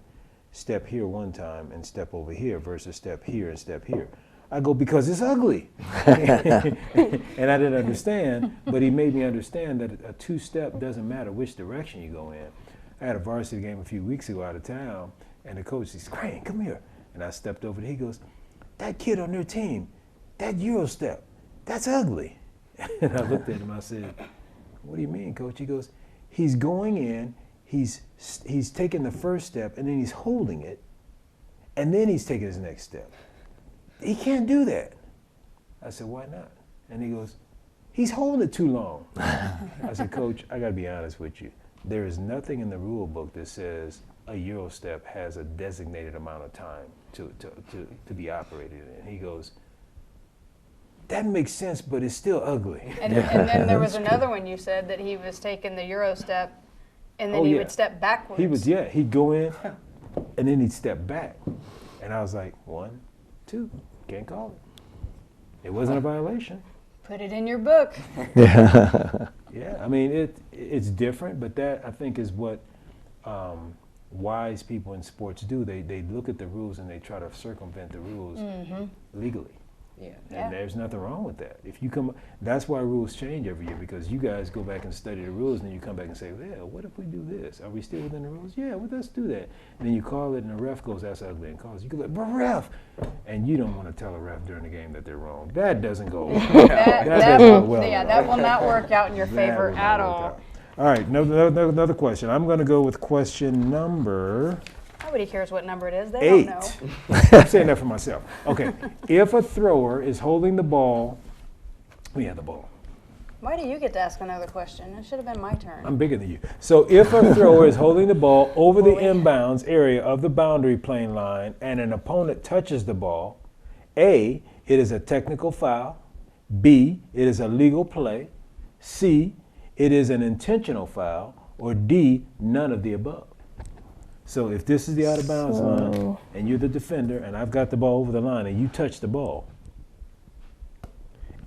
step here one time and step over here versus step here and step here? I go, because it's ugly. And I didn't understand, but he made me understand that a 2-step doesn't matter which direction you go in. I had a varsity game a few weeks ago out of town, and the coach says, Crane, come here. And I stepped over there. He goes, that kid on their team, that Euro step, that's ugly. And I looked at him, I said, what do you mean, coach? He goes, he's going in, he's taking the first step, and then he's holding it, and then he's taking his next step. He can't do that. I said, why not? And he goes, he's holding it too long. I said, Coach, I gotta be honest with you. There is nothing in the rule book that says a Euro step has a designated amount of time to be operated in. He goes, that makes sense, but it's still ugly. And then there was another one you said that he was taking the Euro step and then he would step backwards. He'd go in and then he'd step back. And I was like, 1, 2, can't call it. It wasn't a violation. Put it in your book. Yeah, I mean, it's different, but that I think is what wise people in sports do. They look at the rules and they try to circumvent the rules legally. Yeah. And there's nothing wrong with that. If you come, that's why rules change every year, because you guys go back and study the rules and then you come back and say, well, what if we do this? Are we still within the rules? Yeah, well, let's do that. And then you call it and the ref goes, that's ugly, and calls. You go like, but ref! And you don't want to tell a ref during the game that they're wrong. That doesn't go well. that will not work out in your favor at all. All right, another question. I'm going to go with question number... Nobody cares what number it is. They 8. don't know. I'm saying that for myself. Okay. If a thrower is holding the ball, we have the ball. Why do you get to ask another question? It should have been my turn. I'm bigger than you. So if a thrower is holding the ball over the inbounds area of the boundary plane line and an opponent touches the ball, A, it is a technical foul. B, it is a legal play. C, it is an intentional foul. Or D, none of the above. So if this is the out of bounds line and you're the defender and I've got the ball over the line and you touch the ball,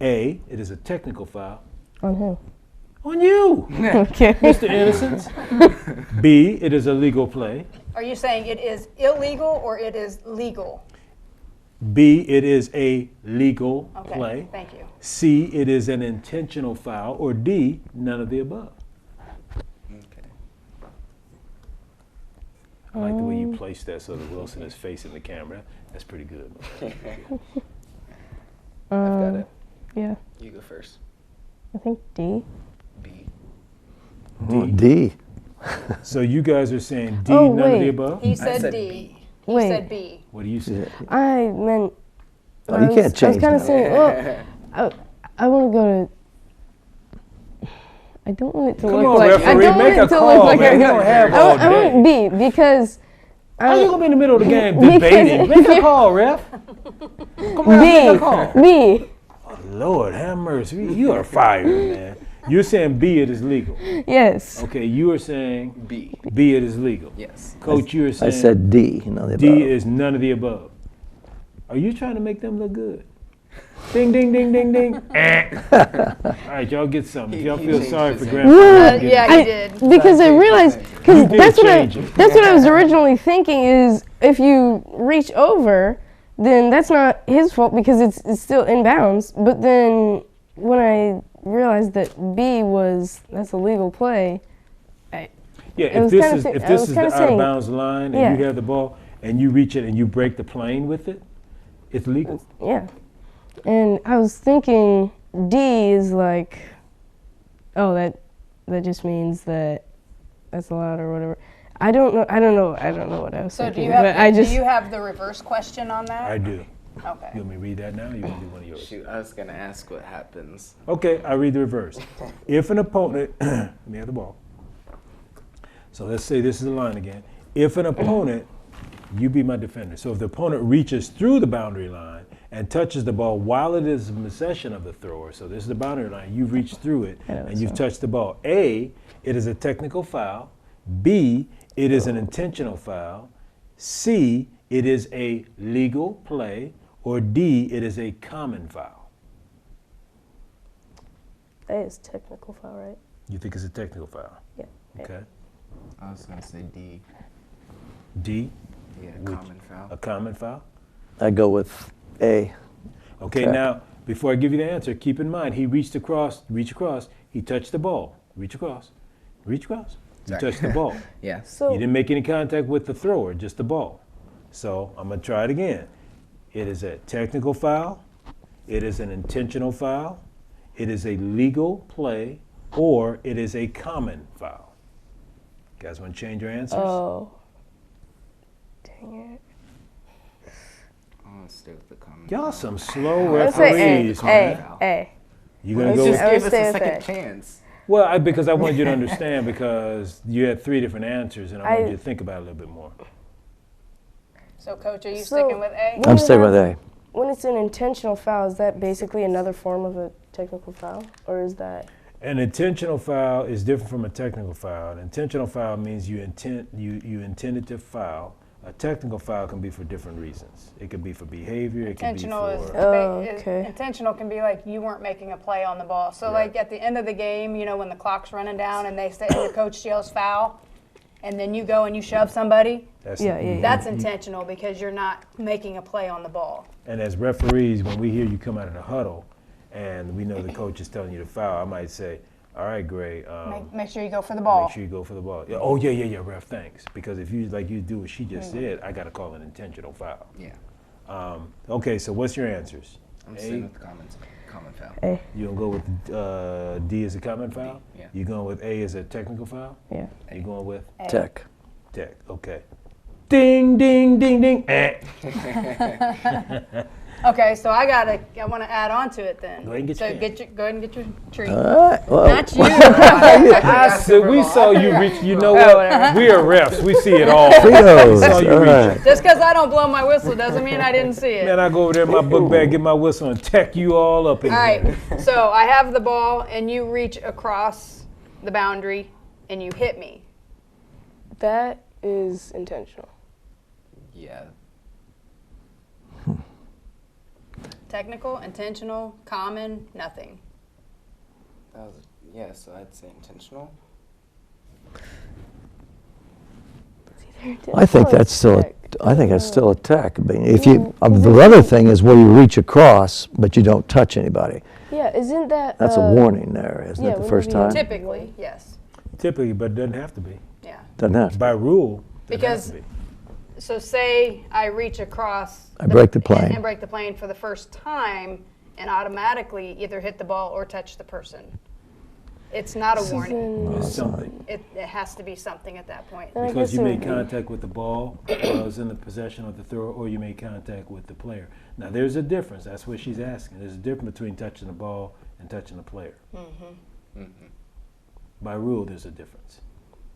A, it is a technical foul. On who? On you, Okay. Mr. Innocence. B, it is a legal play. Are you saying it is illegal or it is legal? B, it is a legal Okay, play. thank you. C, it is an intentional foul. Or D, none of the above. I like the way you placed that so that Wilson is facing the camera. That's pretty good. I've got it. Yeah, You go first. I think D. B. D. So you guys are saying D, Oh, none of the wait. above? He I said said D. B. He Wait. said B. What do you say? I meant. Oh, you can't change I was kind of that. saying, well, I want to go to. I don't want it to Come look on, like. referee, I don't make want a it to call, look like man. I'm We don't have I all want, I want day. B because. How you gonna be in the middle of the game Because debating? if Make a you- call, ref. Come on, make a call. B. Oh, Lord, have mercy. You are fired, man. You're saying B, it is legal. Yes. Okay, you are saying B. B, it is legal. Yes. Coach, you are I saying said D. None of the D above. is none of the above. Are you trying to make them look good? Ding, ding, ding, ding, ding. All right, y'all get something. If y'all He feel changed sorry his for hand. Grandpa. Yeah, he did. Because I realized, because You did change it. that's what I was originally thinking is if you reach over, then that's not his fault because it's still inbounds. But then when I realized that B that's a legal play, Yeah, It if was this kinda is thi- if I this was is the kinda out of saying- bounds line and Yeah. you have the ball and you reach it and you break the plane with it, it's legal. yeah. And I was thinking D is like, oh, that just means that that's allowed or whatever. I don't know what I was So thinking. do you have but I just do you have the reverse question on that? I do. Okay. You want me to read that now? Or you want to do one of yours? Shoot, I was gonna ask what happens. Okay, I read the reverse. If an opponent, let me have the ball. So let's say this is the line again. If an opponent You be my defender. So if the opponent reaches through the boundary line and touches the ball while it is in possession of the thrower, so this is the boundary line, you've reached through it and you've touched the ball. A, it is a technical foul. B, it is an intentional foul. C, it is a legal play. Or D, it is a common foul. A is technical foul, right? You think it's a technical foul? Yeah. Okay. I was gonna say D. D, Yeah, Which- common foul. a common foul? I go with A. Okay, now, before I give you the answer, keep in mind, he reached across, he touched the ball. Reach across. You Sorry. touched the ball. Yeah. So You didn't make any contact with the thrower, just the ball. So I'm gonna try it again. It is a technical foul, it is an intentional foul, it is a legal play, or it is a common foul. You guys wanna change your answers? oh, dang it. I'm gonna stay with the common Y'all foul. some slow Let's say referees, man. A. You gonna Let's go just with, I would Give us stay a with second A. chance. well, because I wanted you to understand because you had 3 different answers and I wanted I- you to think about it a little bit more. So, Coach, are you So- sticking with A? I'm staying with A. When it's an intentional foul, is that basically another form of a technical foul, or is that? An intentional foul is different from a technical foul. An intentional foul means you intended to foul. A technical foul can be for different reasons. It could be for behavior. It can be Intentional is, for okay. intentional can be like you weren't making a play on the ball. So Right. like at the end of the game, you know, when the clock's running down and they say the coach yells foul, and then you go and you shove somebody, that's Yeah. that's intentional because you're not making a play on the ball. And as referees, when we hear you come out of the huddle, and we know the coach is telling you to foul, I might say, "All right, Gray, Make sure you go for the ball. make sure you go for the ball." Yeah, oh yeah, ref, thanks. Because if you you do what she just said, I got to call an intentional foul. Yeah. Okay, so what's your answers? I'm A? staying with common foul. A. You gonna go with D as a common foul? Yeah. You going with A as a technical foul? Yeah. You going with A. Tech. Tech? Okay. Ding, ding, ding, ding. Okay, so I want to add on to it then. Go ahead and get so your go ahead and get your treat. All right. Well, Not you. I said, we saw you reach. You know what? We are refs. We see it all. We Fritos. saw you All reach. right. Just because I don't blow my whistle doesn't mean I didn't see it. Man, I go over there in my book bag, get my whistle, and tech you all up in All right, here. so I have the ball and you reach across the boundary and you hit me. That is intentional. Yeah. Technical, intentional, common, nothing. That was so I'd say intentional. I think that's still a tech. I mean, if you the other thing is where you reach across, but you don't touch anybody. Yeah, isn't that? That's a warning there, isn't yeah, it? The wouldn't first it be time. Typically, yes. Typically, but it doesn't have to be. Yeah. Doesn't have to. By rule, it Because- has to be. So say I reach across I break the plane. and break the plane for the first time and automatically either hit the ball or touch the person. It's not a warning. It's something. It has to be something at that point. I Because guess you it made would be- contact with the ball while it's in the possession of the thrower, or you made contact with the player. Now, there's a difference. That's what she's asking. There's a difference between touching the ball and touching the player. By rule, there's a difference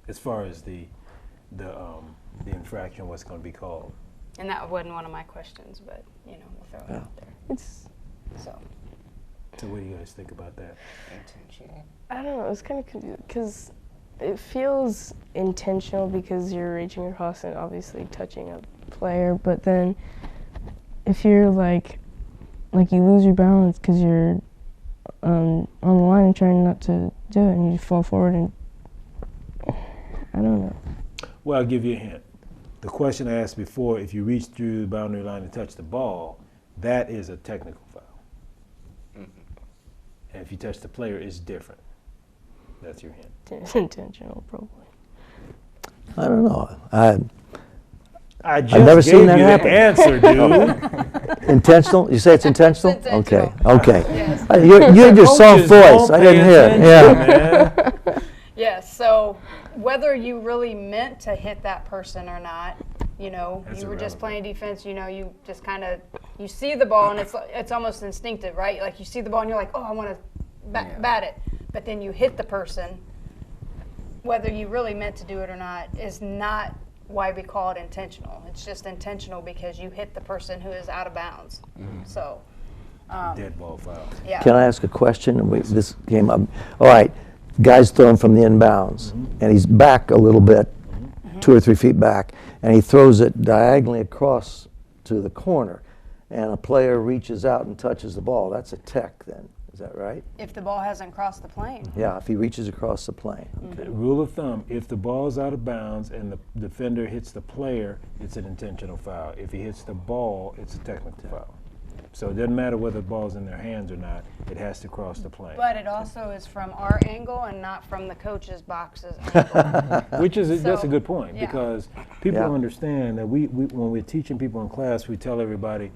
as far as the infraction, what's going to be called. And that wasn't one of my questions, but we'll throw it out there. It's. So So what do you guys think about that? Intentional. I don't know. It's kind of confusing because it feels intentional because you're reaching across and obviously touching a player, but then if you're like you lose your balance because you're on the line and trying not to do it, and you just fall forward and I don't know. Well, I'll give you a hint. The question I asked before, if you reach through the boundary line and touch the ball, that is a technical foul. And if you touch the player, it's different. That's your hint. It's intentional, probably. I don't know. I just never gave seen that you happen. the answer, dude. Intentional? You say it's intentional? It's intentional. Okay. Yes. You had your soft Coaches voice. don't I pay didn't hear it. attention, Yeah. man. yes, so whether you really meant to hit that person or not, That's you were just irrelevant. playing defense, you just kind of, you see the ball and it's almost instinctive, right? Like you see the ball and you're like, oh, I want to bat it. But then you hit the person, whether you really meant to do it or not, is not why we call it intentional. It's just intentional because you hit the person who is out of bounds. So, Dead ball foul. yeah. Can I ask a question? This came up. All right, guy's thrown from the inbounds, and he's back a little bit, 2 or 3 feet back, and he throws it diagonally across to the corner, and a player reaches out and touches the ball. That's a tech then, is that right? If the ball hasn't crossed the plane. Yeah, if he reaches across the plane. Okay. Rule of thumb, if the ball's out of bounds and the defender hits the player, it's an intentional foul. If he hits the ball, it's a technical foul. So it doesn't matter whether the ball's in their hands or not, it has to cross the plane. But it also is from our angle and not from the coach's box's angle. Which is, that's a So, good point, yeah. because people Yeah. understand that we when we're teaching people in class, we tell everybody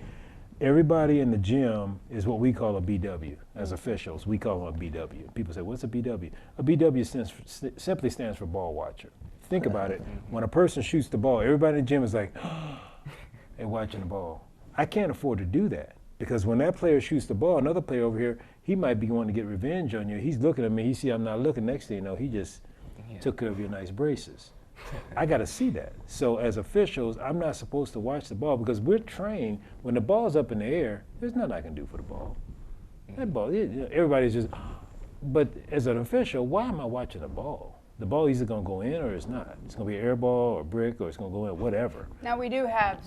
in the gym is what we call a BW. As officials, we call them a BW. People say, what's a BW? A BW simply stands for ball watcher. Think about it. When a person shoots the ball, everybody in the gym is like, they're watching the ball. I can't afford to do that, because when that player shoots the ball, another player over here, he might be wanting to get revenge on you. He's looking at me, he see I'm not looking, next thing you know, he just took care of your nice braces. I got to see that. So as officials, I'm not supposed to watch the ball, because we're trained when the ball's up in the air, there's nothing I can do for the ball. That ball, everybody's just, but as an official, why am I watching the ball? The ball either going to go in or it's not. It's going to be an air ball or a brick, or it's going to go in, whatever. Now we do have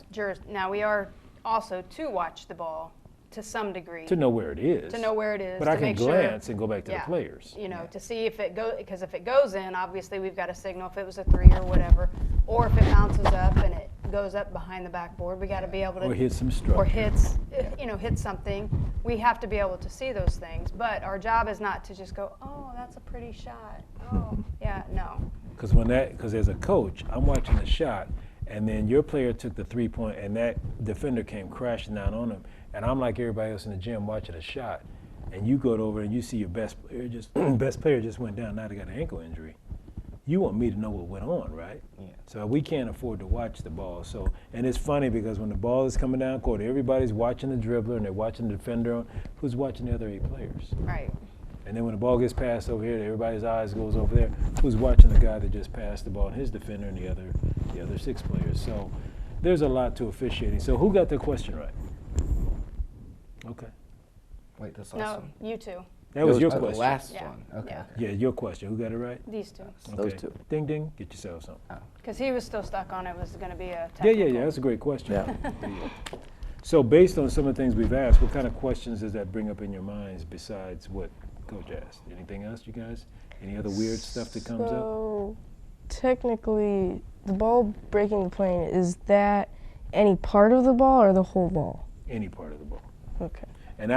now we are also to watch the ball to some degree. To know where it is. To know where it is. But to I can make sure, glance and go back to yeah, the players. You know, to see if it goes, because if it goes in, obviously we've got a signal if it was a 3 or whatever, or if it bounces up and it goes up behind the backboard, we got to be able to. Or hit some structure. Or hits, hit something. We have to be able to see those things. But our job is not to just go, oh, that's a pretty shot. Oh, yeah, no. Because as a coach, I'm watching the shot, and then your player took the 3-point, and that defender came crashing down on him, and I'm like everybody else in the gym watching a shot, and you go over and you see your best player just went down. Now they got an ankle injury. You want me to know what went on, right? Yeah. So we can't afford to watch the ball. So, and it's funny because when the ball is coming down court, everybody's watching the dribbler and they're watching the defender. Who's watching the other 8 players? Right. And then when the ball gets passed over here, everybody's eyes goes over there. Who's watching the guy that just passed the ball, and his defender, and the other 6 players? So there's a lot to officiating. So who got the question right? Okay, Wait, this last No, one? you two. that was your The question. last Yeah. one. Okay. Yeah. Yeah, your question. Who got it right? These two. Those Okay. two. Ding ding. Get yourself something. Because he was still stuck on it was going to be a Yeah, technical. That's a great question. Yeah. So based on some of the things we've asked, what kind of questions does that bring up in your minds besides what Coach asked? Anything else, you guys? Any other weird stuff that comes up? So, technically, the ball breaking the plane, is that any part of the ball or the whole ball? Any part of the ball. Okay. And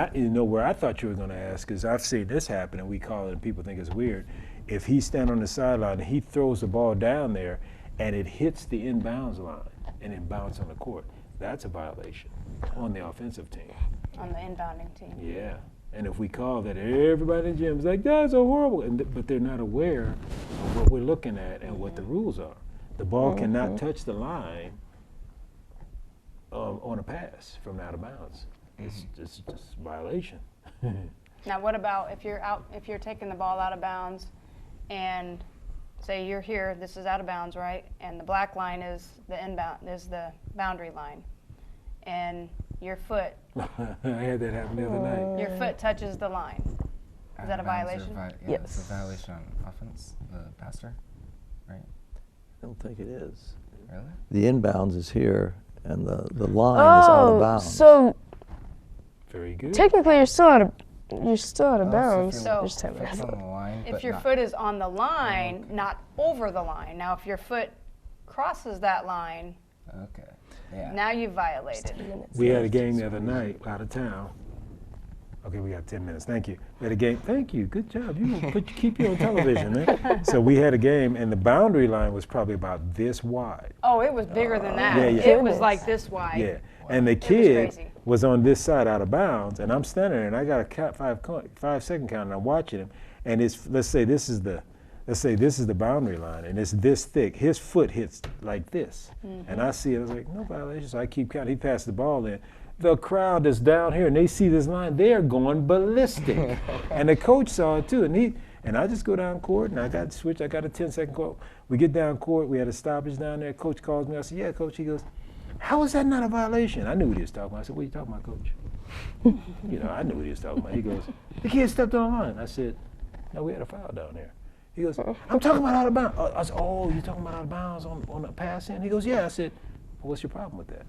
where I thought you were going to ask is, I've seen this happen, and we call it, and people think it's weird. If he stands on the sideline and he throws the ball down there, and it hits the inbounds line, and it bounces on the court, that's a violation on the offensive team. On the inbounding team. Yeah. And if we call that, everybody in the gym is like, that's so horrible. But they're not aware of what we're looking at and what the rules are. The ball cannot touch the line on a pass from out of bounds. It's just a violation. Now, what about if you're taking the ball out of bounds, and say you're here, this is out of bounds, right? And the black line is the boundary line, and your foot I had that happen the other night. your foot touches the line. Is that a violation? Yeah, it's a Yes. violation on offense, the passer, right? I don't think it is. Really? The inbounds is here, and the line is out of bounds. So Very good. technically you're still out of Oh, bounds. So- Just have Foot's it. on the line, If but your not- foot is on the line, not over the line. Now, if your foot crosses that line, Okay. Yeah. now you've violated. We had a game the other night out of town. Okay, we got 10 minutes. Thank you. We had a game. Thank you. Good job. Keep you on television, man. So we had a game, and the boundary line was probably about this wide. Oh, it was bigger than that. Yeah, yeah. It was Goodness. like this wide. Yeah. And the was kid crazy. was on this side out of bounds, and I'm standing there, and I got a 5-second count, and I'm watching him. And let's say this is the boundary line, and it's this thick. His foot hits like this, and I see it. I was like, no violation. So I keep counting. He passed the ball in. The crowd is down here, and they see this line. They are going ballistic, and the coach saw it too. And And I just go down court, and I got to switch. I got a 10-second call. We get down court. We had a stoppage down there. Coach calls me. I said, yeah, Coach. He goes, how is that not a violation? I knew what he was talking about. I said, what are you talking about, Coach? You know, I knew what he was talking about. He goes, the kid stepped on the line. I said, no, we had a foul down there. He goes, I'm talking about out of bounds. I said, oh, you're talking about out of bounds on the pass in? He goes, yeah. I said, well, what's your problem with that?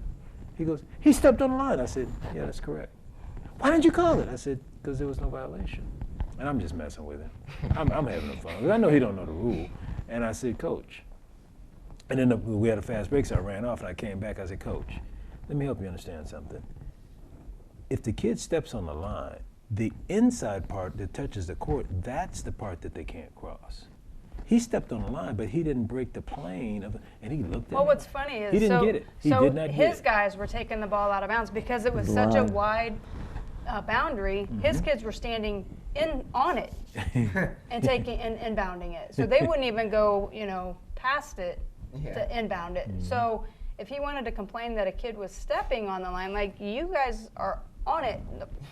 He goes, he stepped on the line. I said, yeah, that's correct. Why didn't you call it? I said, because there was no violation. And I'm just messing with him. I'm having fun. Because I know he don't know the rule. And I said, Coach. And then we had a fast break, so I ran off, and I came back. I said, Coach, let me help you understand something. If the kid steps on the line, the inside part that touches the court, that's the part that they can't cross. He stepped on the line, but he didn't break the plane of, and he looked at Well, me. what's funny is He didn't get it. He did not get his it. guys were taking the ball out of bounds because it was such a wide boundary. His kids were standing on it and taking and bounding it. So they wouldn't even go, past it to inbound it. So if he wanted to complain that a kid was stepping on the line, like, you guys are on it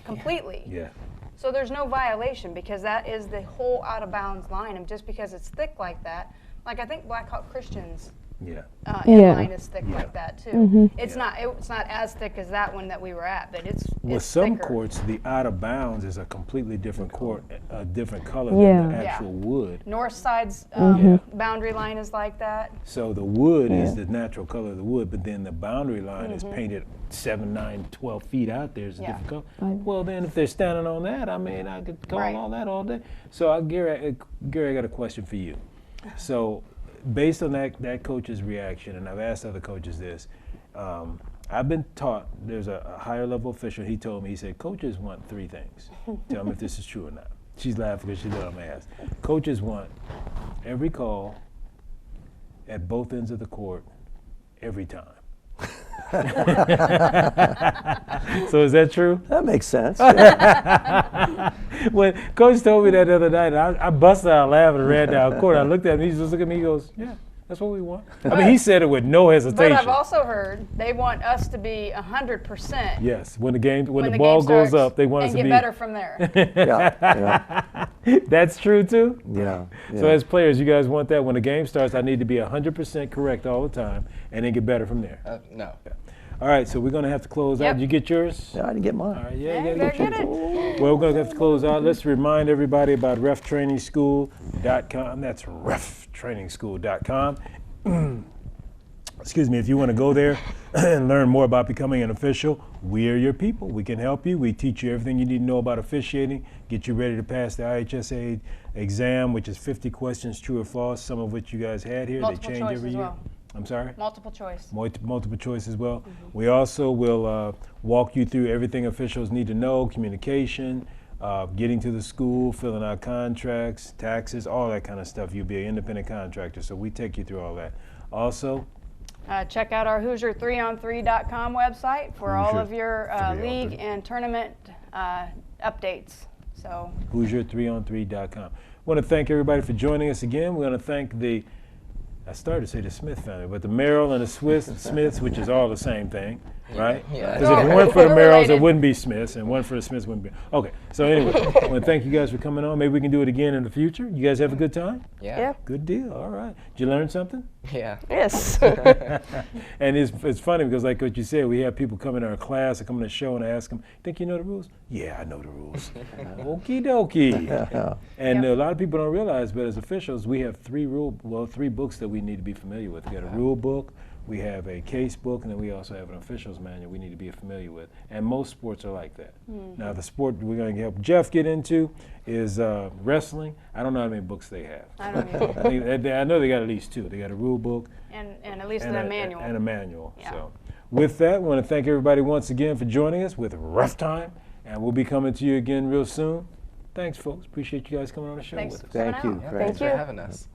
completely. Yeah. So there's no violation because that is the whole out of bounds line, and just because it's thick like that, like I think Black Hawk Christian's Yeah. line is thick like that too. Mm-hmm. It's not as thick as that one that we were at, but it's With some thicker. courts, the out of bounds is a completely different court, a different color Yeah. than the Yeah. actual wood. North side's boundary line is like that. So the wood is the natural color of the wood, but then the boundary line is painted 7, 9, 12 feet out there. It's a different color. Well, then if they're standing on that, I mean, I could call Right. all that all day. So, Gary, I got a question for you. So, based on that coach's reaction, and I've asked other coaches this, I've been taught, there's a higher level official, he told me, he said, coaches want 3 things. Tell me if this is true or not. She's laughing because she knows I'm asked. Coaches want every call at both ends of the court every time. So is that true? That makes sense. When Coach told me that the other night, I busted out laughing and ran down court. I looked at him, he just looked at me, he goes, yeah, that's what we want. I mean, he said it with no hesitation. But I've also heard they want us to be 100%. Yes, when the When ball game goes starts, up, they want us and to get be better from there. Yeah. That's true too? Yeah. So as players, you guys want that when the game starts, I need to be 100% correct all the time and then get better from there. No. All right, so we're going to have to close out. Yep. Did you get yours? Yeah, I didn't get mine. All right, Yeah, you you gotta better get yours. Well, we're going to have to close out. Let's remind everybody about reftrainingschool.com. That's reftrainingschool.com. Excuse me, if you want to go there and learn more about becoming an official, we are your people. We can help you. We teach you everything you need to know about officiating, get you ready to pass the IHSA exam, which is 50 questions, true or false, some of which you guys had here. Multiple they change choice every as year. well. I'm sorry? Multiple choice. Multiple choice as well. We also will walk you through everything officials need to know, communication, getting to the school, filling out contracts, taxes, all that kind of stuff. You'll be an independent contractor, so we take you through all that. Also, Check out our Hoosier3on3.com website for all of your league and tournament updates. So Hoosier3on3.com. Want to thank everybody for joining us again. We want to thank I started to say the Smith family, but the Merrell and the Smiths, which is all the same thing, right? Yeah. Because if it weren't for the They're Merrells, it related. wouldn't be Smiths, and one for the Smiths wouldn't be. Okay, so anyway, I want to thank you guys for coming on. Maybe we can do it again in the future. You guys have a good time? Yeah. Good deal. All right. Did you learn something? Yeah. Yes. And it's funny because, like what you said, we have people come in our class or come in the show and I ask them, think you know the rules? Yeah, I know the rules. Okie dokie. And a lot of people don't realize, but as officials, we have 3 books that we need to be familiar with. We got a rule book, we have a case book, and then we also have an officials manual we need to be familiar with. And most sports are like that. Now, the sport we're going to help Jeff get into is wrestling. I don't know how many books they have. I don't know. I know they got at least 2. They got a rule book And at least in a manual. and a manual. Yeah. So, with that, I want to thank everybody once again for joining us with RefTime, and we'll be coming to you again real soon. Thanks, folks. Appreciate you guys coming on the show Thanks with us. for coming Thank you. out. Yeah, Great. thanks Thank for you. having us.